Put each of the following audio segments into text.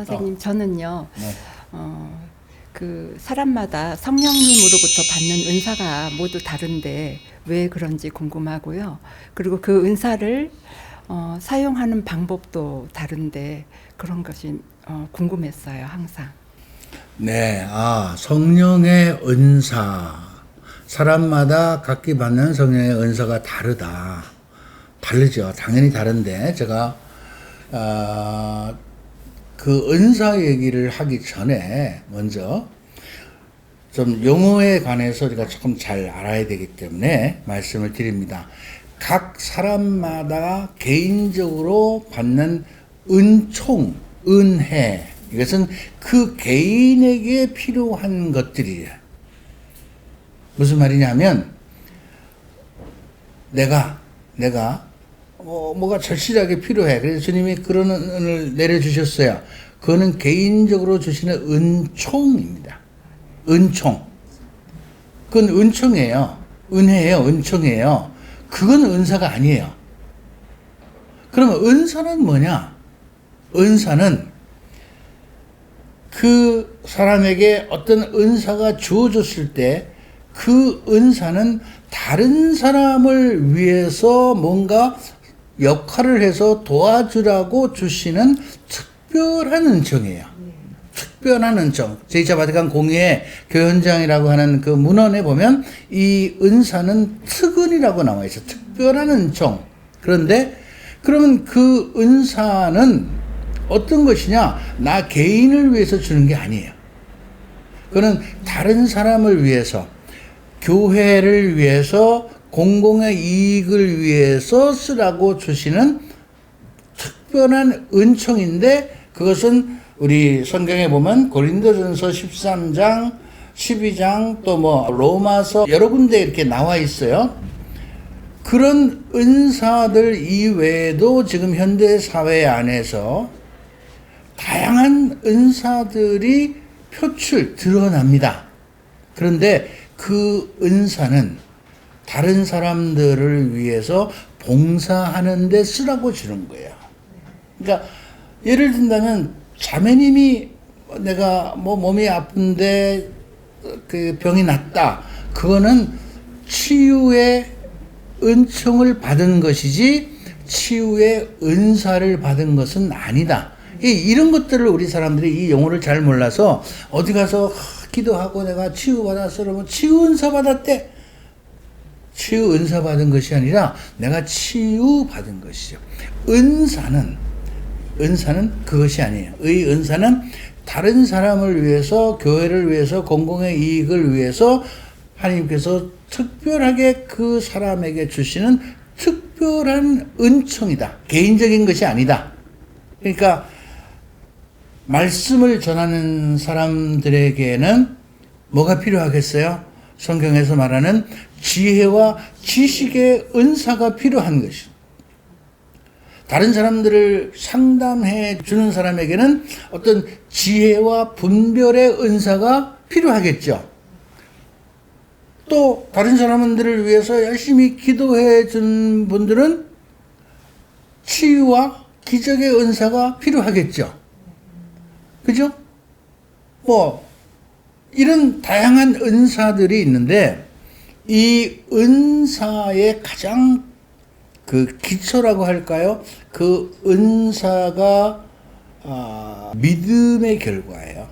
선생님, 저는요, 네. 그 사람마다 성령님으로부터 받는 은사가 모두 다른데 왜 그런지 궁금하고요. 그리고 그 은사를 사용하는 방법도 다른데 그런 것이 궁금했어요, 항상. 네, 성령의 은사. 사람마다 각기 받는 성령의 은사가 다르죠. 당연히 다른데, 제가, 그 은사 얘기를 하기 전에, 먼저, 좀 용어에 관해서 우리가 조금 잘 알아야 되기 때문에 말씀을 드립니다. 각 사람마다 개인적으로 받는 은총, 은혜, 이것은 그 개인에게 필요한 것들이에요. 무슨 말이냐면, 내가 뭐가 절실하게 필요해. 그래서 주님이 그런 은을 내려주셨어요. 그거는 개인적으로 주시는 은총입니다. 은총. 그건 은총이에요. 은혜예요. 은총이에요. 그건 은사가 아니에요. 그러면 은사는 뭐냐? 은사는 그 사람에게 어떤 은사가 주어졌을 때 그 은사는 다른 사람을 위해서 뭔가 역할을 해서 도와주라고 주시는 특별한 은총이에요. 특별한 은총. 제2차 바티칸 공의회 교현장이라고 하는 그 문헌에 보면 이 은사는 특은이라고 나와 있어요. 특별한 은총. 그런데 그러면 그 은사는 어떤 것이냐? 나 개인을 위해서 주는 게 아니에요. 그거는 다른 사람을 위해서, 교회를 위해서, 공공의 이익을 위해서 쓰라고 주시는 특별한 은총인데, 그것은 우리 성경에 보면 고린도전서 13장, 12장, 또 로마서 여러 군데 이렇게 나와 있어요. 그런 은사들 이외에도 지금 현대 사회 안에서 다양한 은사들이 드러납니다. 그런데 그 은사는 다른 사람들을 위해서 봉사하는 데 쓰라고 주는 거예요. 그러니까 예를 든다면 자매님이 내가 몸이 아픈데 그 병이 낫다. 그거는 치유의 은총을 받은 것이지 치유의 은사를 받은 것은 아니다. 이런 것들을 우리 사람들이 이 용어를 잘 몰라서 어디 가서 기도하고 내가 치유받았어 그러면 치유 은사 받았대. 치유 은사 받은 것이 아니라 내가 치유 받은 것이죠. 은사는 그것이 아니에요. 의 은사는 다른 사람을 위해서, 교회를 위해서, 공공의 이익을 위해서 하나님께서 특별하게 그 사람에게 주시는 특별한 은총이다. 개인적인 것이 아니다. 그러니까 말씀을 전하는 사람들에게는 뭐가 필요하겠어요? 성경에서 말하는 지혜와 지식의 은사가 필요한 것이죠. 다른 사람들을 상담해 주는 사람에게는 어떤 지혜와 분별의 은사가 필요하겠죠. 또 다른 사람들을 위해서 열심히 기도해 준 분들은 치유와 기적의 은사가 필요하겠죠. 그죠? 이런 다양한 은사들이 있는데, 이 은사의 가장 그 기초라고 할까요? 그 은사가, 믿음의 결과예요.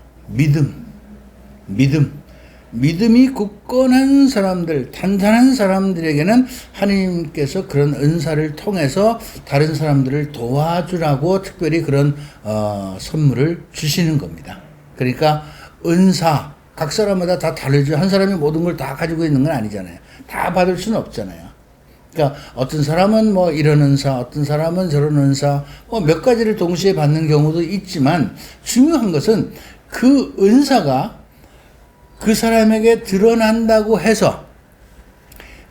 믿음이 굳건한 사람들, 단단한 사람들에게는 하나님께서 그런 은사를 통해서 다른 사람들을 도와주라고 특별히 그런 선물을 주시는 겁니다. 그러니까 은사, 각 사람마다 다 다르죠. 한 사람이 모든 걸 다 가지고 있는 건 아니잖아요. 다 받을 수는 없잖아요. 그러니까 어떤 사람은 이런 은사, 어떤 사람은 저런 은사, 몇 가지를 동시에 받는 경우도 있지만 중요한 것은 그 은사가 그 사람에게 드러난다고 해서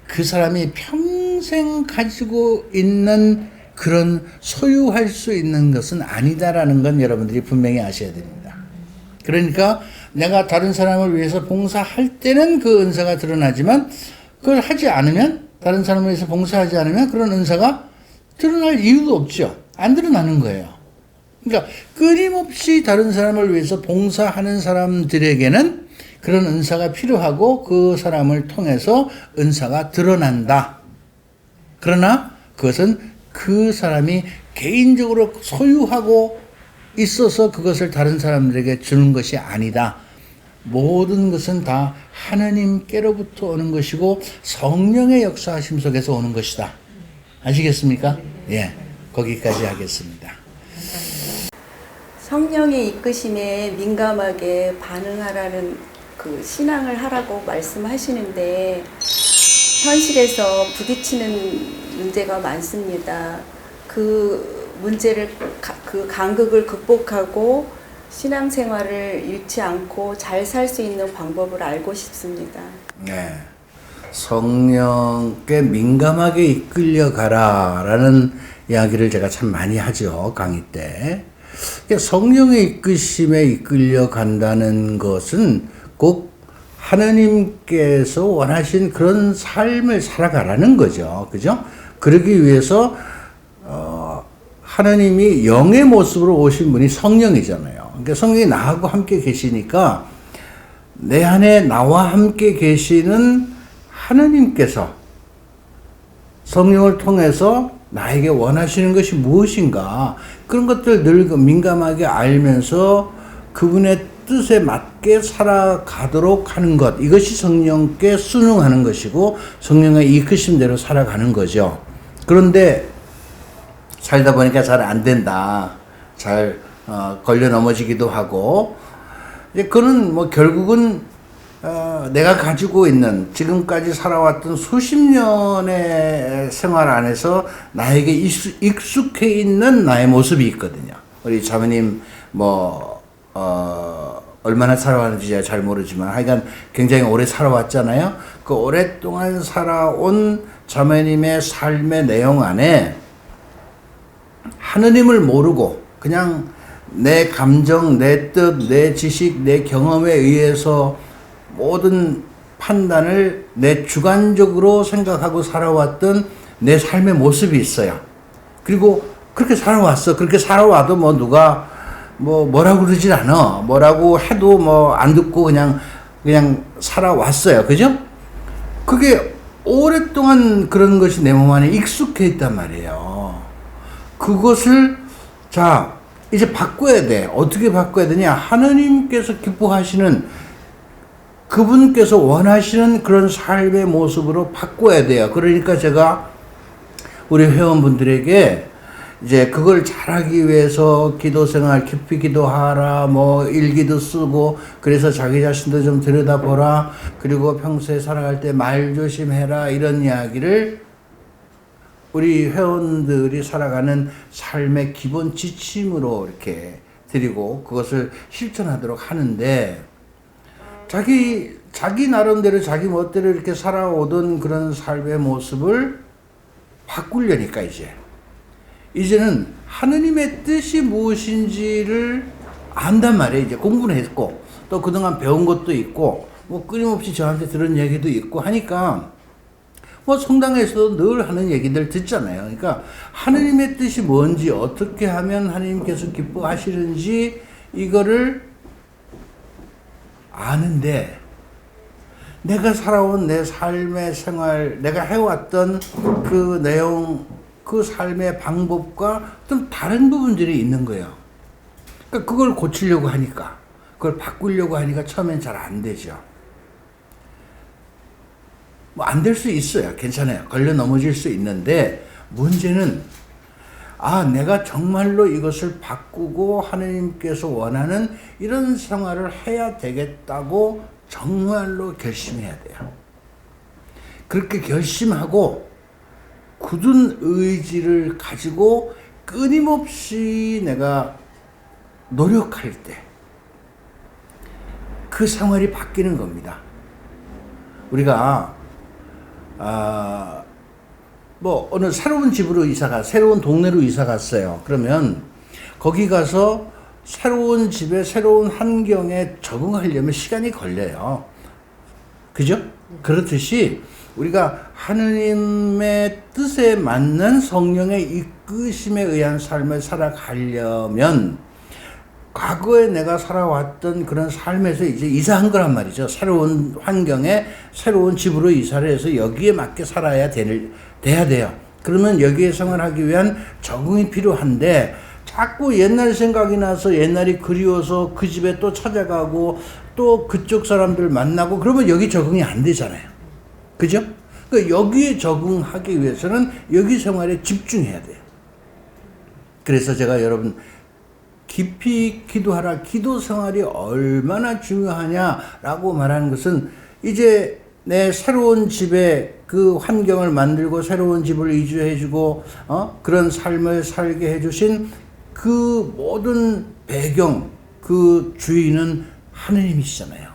그 사람이 평생 가지고 있는 그런 소유할 수 있는 것은 아니다라는 건 여러분들이 분명히 아셔야 됩니다. 그러니까 내가 다른 사람을 위해서 봉사할 때는 그 은사가 드러나지만 그걸 하지 않으면, 다른 사람을 위해서 봉사하지 않으면 그런 은사가 드러날 이유도 없죠. 안 드러나는 거예요. 그러니까 끊임없이 다른 사람을 위해서 봉사하는 사람들에게는 그런 은사가 필요하고 그 사람을 통해서 은사가 드러난다. 그러나 그것은 그 사람이 개인적으로 소유하고 있어서 그것을 다른 사람들에게 주는 것이 아니다. 모든 것은 다 하나님께로부터 오는 것이고 성령의 역사하심 속에서 오는 것이다. 아시겠습니까? 예, 거기까지 하겠습니다. 성령의 이끄심에 민감하게 반응하라는 그 신앙을 하라고 말씀하시는데 현실에서 부딪히는 문제가 많습니다. 그 문제를 그 간극을 극복하고 신앙생활을 잃지 않고 잘 살 수 있는 방법을 알고 싶습니다. 네. 성령께 민감하게 이끌려 가라라는 이야기를 제가 참 많이 하죠, 강의 때. 성령의 이끄심에 이끌려 간다는 것은 꼭 하나님께서 원하신 그런 삶을 살아가라는 거죠. 그죠? 그러기 위해서 하나님이 영의 모습으로 오신 분이 성령이잖아요. 그러니까 성령이 나하고 함께 계시니까 내 안에 나와 함께 계시는 하나님께서 성령을 통해서 나에게 원하시는 것이 무엇인가 그런 것들 늘 민감하게 알면서 그분의 뜻에 맞게 살아가도록 하는 것, 이것이 성령께 순응하는 것이고 성령의 이끄심대로 살아가는 거죠. 그런데 살다 보니까 잘 안 된다. 잘 걸려 넘어지기도 하고 이제 그는 뭐 결국은 내가 가지고 있는 지금까지 살아왔던 수십 년의 생활 안에서 나에게 익숙해 있는 나의 모습이 있거든요. 우리 자매님 얼마나 살아왔는지 제가 잘 모르지만 하여간 굉장히 오래 살아왔잖아요. 그 오랫동안 살아온 자매님의 삶의 내용 안에 하느님을 모르고 그냥 내 감정, 내 뜻, 내 지식, 내 경험에 의해서 모든 판단을 내 주관적으로 생각하고 살아왔던 내 삶의 모습이 있어요. 그리고 그렇게 살아왔어. 그렇게 살아와도 누가 뭐라고 그러질 않아. 뭐라고 해도 안 듣고 그냥 살아왔어요. 그죠? 그게 오랫동안 그런 것이 내 몸 안에 익숙해 있단 말이에요. 그것을 이제 바꿔야 돼. 어떻게 바꿔야 되냐? 하나님께서 기뻐하시는 그분께서 원하시는 그런 삶의 모습으로 바꿔야 돼요. 그러니까 제가 우리 회원분들에게 이제 그걸 잘하기 위해서 기도 생활 깊이 기도하라, 일기도 쓰고, 그래서 자기 자신도 좀 들여다보라, 그리고 평소에 살아갈 때 말 조심해라, 이런 이야기를 우리 회원들이 살아가는 삶의 기본 지침으로 이렇게 드리고 그것을 실천하도록 하는데, 자기 나름대로 자기 멋대로 이렇게 살아오던 그런 삶의 모습을 바꾸려니까 이제는 하느님의 뜻이 무엇인지를 안단 말이에요. 이제 공부는 했고 또 그동안 배운 것도 있고 끊임없이 저한테 들은 얘기도 있고 하니까 성당에서도 늘 하는 얘기들 듣잖아요. 그러니까 하느님의 뜻이 뭔지, 어떻게 하면 하느님께서 기뻐하시는지 이거를 아는데, 내가 살아온 내 삶의 생활, 내가 해왔던 그 내용, 그 삶의 방법과 좀 다른 부분들이 있는 거예요. 그러니까 그걸 고치려고 하니까, 그걸 바꾸려고 하니까 처음엔 잘 안 되죠. 안 될 수 있어요. 괜찮아요. 걸려 넘어질 수 있는데, 문제는 내가 정말로 이것을 바꾸고 하나님께서 원하는 이런 생활을 해야 되겠다고 정말로 결심해야 돼요. 그렇게 결심하고 굳은 의지를 가지고 끊임없이 내가 노력할 때 그 생활이 바뀌는 겁니다. 우리가 어느 새로운 집으로 새로운 동네로 이사 갔어요. 그러면 거기 가서 새로운 집에 새로운 환경에 적응하려면 시간이 걸려요. 그죠? 그렇듯이 우리가 하느님의 뜻에 맞는 성령의 이끄심에 의한 삶을 살아가려면 과거에 내가 살아왔던 그런 삶에서 이제 이사한 거란 말이죠. 새로운 환경에 새로운 집으로 이사를 해서 여기에 맞게 살아야 돼야 돼요. 그러면 여기에 생활하기 위한 적응이 필요한데 자꾸 옛날 생각이 나서 옛날이 그리워서 그 집에 또 찾아가고 또 그쪽 사람들 만나고 그러면 여기 적응이 안 되잖아요. 그죠? 그러니까 여기에 적응하기 위해서는 여기 생활에 집중해야 돼요. 그래서 제가 여러분 깊이 기도하라. 기도 생활이 얼마나 중요하냐라고 말하는 것은 이제 내 새로운 집에 그 환경을 만들고 새로운 집을 이주해주고 그런 삶을 살게 해주신 그 모든 배경, 그 주인은 하느님이시잖아요.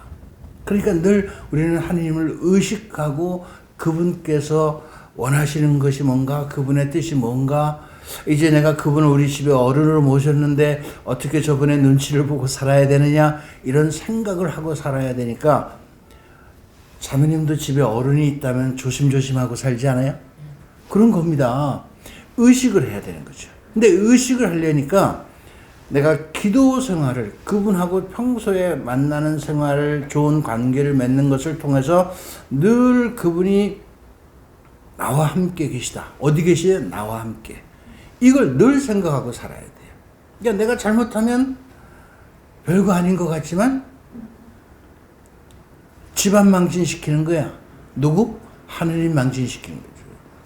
그러니까 늘 우리는 하느님을 의식하고 그분께서 원하시는 것이 뭔가, 그분의 뜻이 뭔가, 이제 내가 그분을 우리 집에 어른으로 모셨는데 어떻게 저분의 눈치를 보고 살아야 되느냐 이런 생각을 하고 살아야 되니까 자매님도 집에 어른이 있다면 조심조심하고 살지 않아요? 그런 겁니다. 의식을 해야 되는 거죠. 근데 의식을 하려니까 내가 기도 생활을 그분하고 평소에 만나는 생활을 좋은 관계를 맺는 것을 통해서 늘 그분이 나와 함께 계시다. 어디 계시요? 나와 함께. 이걸 늘 생각하고 살아야 돼요. 그러니까 내가 잘못하면 별거 아닌 것 같지만 집안 망신시키는 거야. 누구? 하느님 망신시키는 거죠.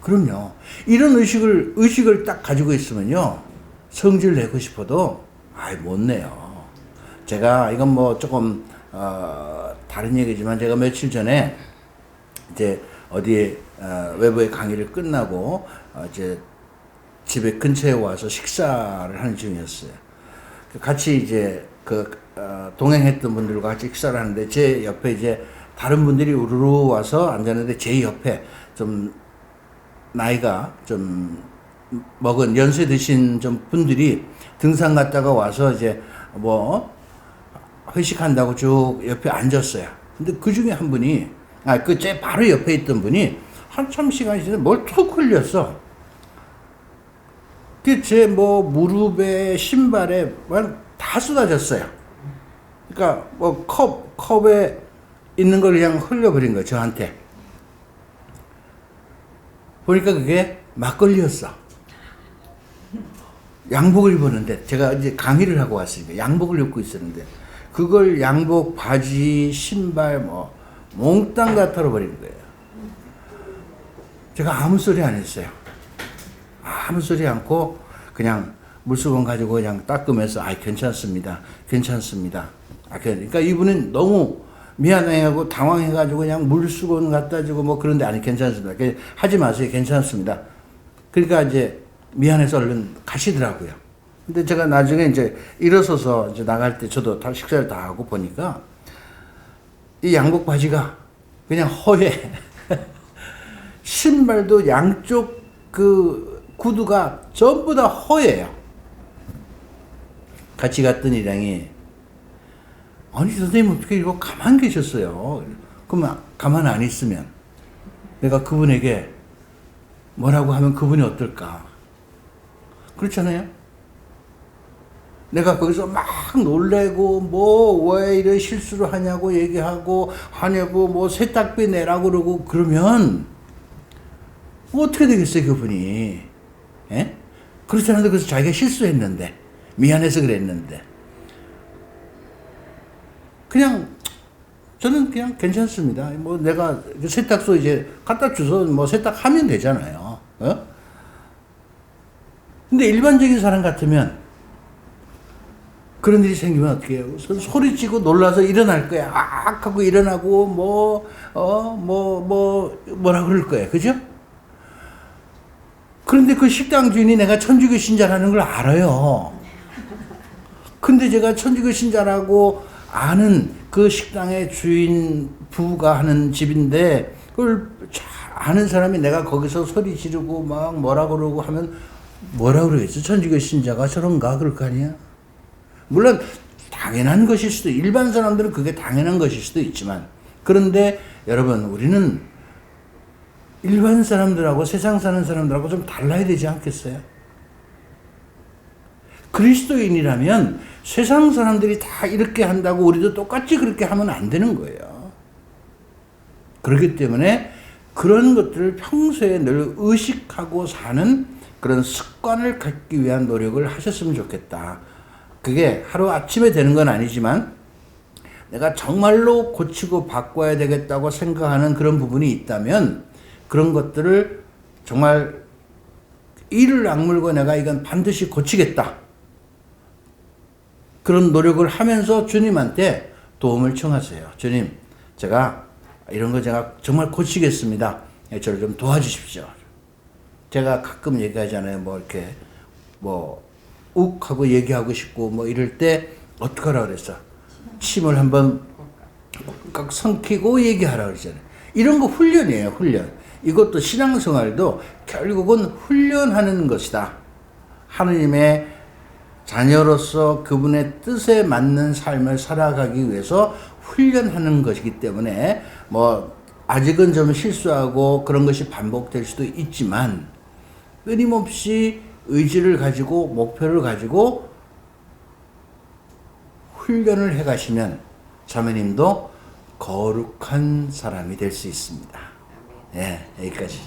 그럼요. 이런 의식을 딱 가지고 있으면요. 성질 내고 싶어도 못 내요. 제가 이건 뭐 조금 다른 얘기지만 제가 며칠 전에 이제 어디에 외부의 강의를 끝나고 이제 집에 근처에 와서 식사를 하는 중이었어요. 같이 이제 동행했던 분들과 같이 식사를 하는데 제 옆에 이제 다른 분들이 우르르 와서 앉았는데 제 옆에 좀 나이가 좀 먹은 연세 드신 좀 분들이 등산 갔다가 와서 이제 뭐 회식한다고 쭉 옆에 앉았어요. 근데 그 중에 한 분이 그 제 바로 옆에 있던 분이 한참 시간이 지나서 뭘 툭 흘렸어. 그 제 뭐 무릎에 신발에 다 쏟아졌어요. 그러니까 뭐 컵에 있는 걸 그냥 흘려버린 거예요. 저한테. 보니까 그게 막걸리였어. 양복을 입었는데 제가 이제 강의를 하고 왔으니까 양복을 입고 있었는데 그걸 양복, 바지, 신발 뭐 몽땅 다 털어버린 거예요. 제가 아무 소리 안 했어요. 아무 소리 않고 그냥 물수건 가지고 그냥 닦으면서 괜찮습니다. 괜찮습니다. 그러니까 이분은 너무 미안해하고 당황해가지고 그냥 물수건 갖다 주고 뭐 그런데 아니 괜찮습니다. 하지 마세요. 괜찮습니다. 그러니까 이제 미안해서 얼른 가시더라고요. 근데 제가 나중에 이제 일어서서 이제 나갈 때 저도 다 식사를 다 하고 보니까 이 양복 바지가 그냥 허해. 신발도 양쪽 그 구두가 전부 다 허예요. 같이 갔던 일행이 아니 선생님 어떻게 이거 가만 계셨어요? 그러면 가만 안 있으면 내가 그분에게 뭐라고 하면 그분이 어떨까? 그렇잖아요? 내가 거기서 막 놀래고 뭐 왜 이런 실수를 하냐고 얘기하고 하냐고 뭐 세탁비 내라고 그러고 그러면 어떻게 되겠어요 그분이? 예? 그렇지 않아도 그래서 자기가 실수했는데 미안해서 그랬는데 그냥 저는 그냥 괜찮습니다. 뭐 내가 세탁소 이제 갖다 주서 뭐 세탁하면 되잖아요. 근데 일반적인 사람 같으면 그런 일이 생기면 어떻게 해요? 소리치고 놀라서 일어날 거야. 하고 일어나고 뭐라 그럴 거야. 그죠? 그런데 그 식당 주인이 내가 천주교 신자라는 걸 알아요. 근데 제가 천주교 신자라고 아는 그 식당의 주인 부부가 하는 집인데 그걸 잘 아는 사람이 내가 거기서 소리 지르고 막 뭐라 그러고 하면 뭐라 그러겠어? 천주교 신자가 저런가 그럴 거 아니야? 물론 당연한 것일 수도 일반 사람들은 그게 당연한 것일 수도 있지만 그런데 여러분 우리는 일반 사람들하고 세상 사는 사람들하고 좀 달라야 되지 않겠어요? 그리스도인이라면 세상 사람들이 다 이렇게 한다고 우리도 똑같이 그렇게 하면 안 되는 거예요. 그렇기 때문에 그런 것들을 평소에 늘 의식하고 사는 그런 습관을 갖기 위한 노력을 하셨으면 좋겠다. 그게 하루아침에 되는 건 아니지만 내가 정말로 고치고 바꿔야 되겠다고 생각하는 그런 부분이 있다면 그런 것들을 정말 이를 악물고 내가 이건 반드시 고치겠다. 그런 노력을 하면서 주님한테 도움을 청하세요. 주님, 제가 이런 거 제가 정말 고치겠습니다. 저를 좀 도와주십시오. 제가 가끔 얘기하잖아요. 뭐 이렇게 욱 하고 얘기하고 싶고 뭐 이럴 때 어떡하라 그랬어? 침을 한번 꽉 삼키고 얘기하라 그러잖아요. 이런 거 훈련이에요. 훈련. 이것도 신앙생활도 결국은 훈련하는 것이다. 하느님의 자녀로서 그분의 뜻에 맞는 삶을 살아가기 위해서 훈련하는 것이기 때문에 뭐 아직은 좀 실수하고 그런 것이 반복될 수도 있지만 끊임없이 의지를 가지고 목표를 가지고 훈련을 해 가시면 자매님도 거룩한 사람이 될 수 있습니다. 예, 여기까지.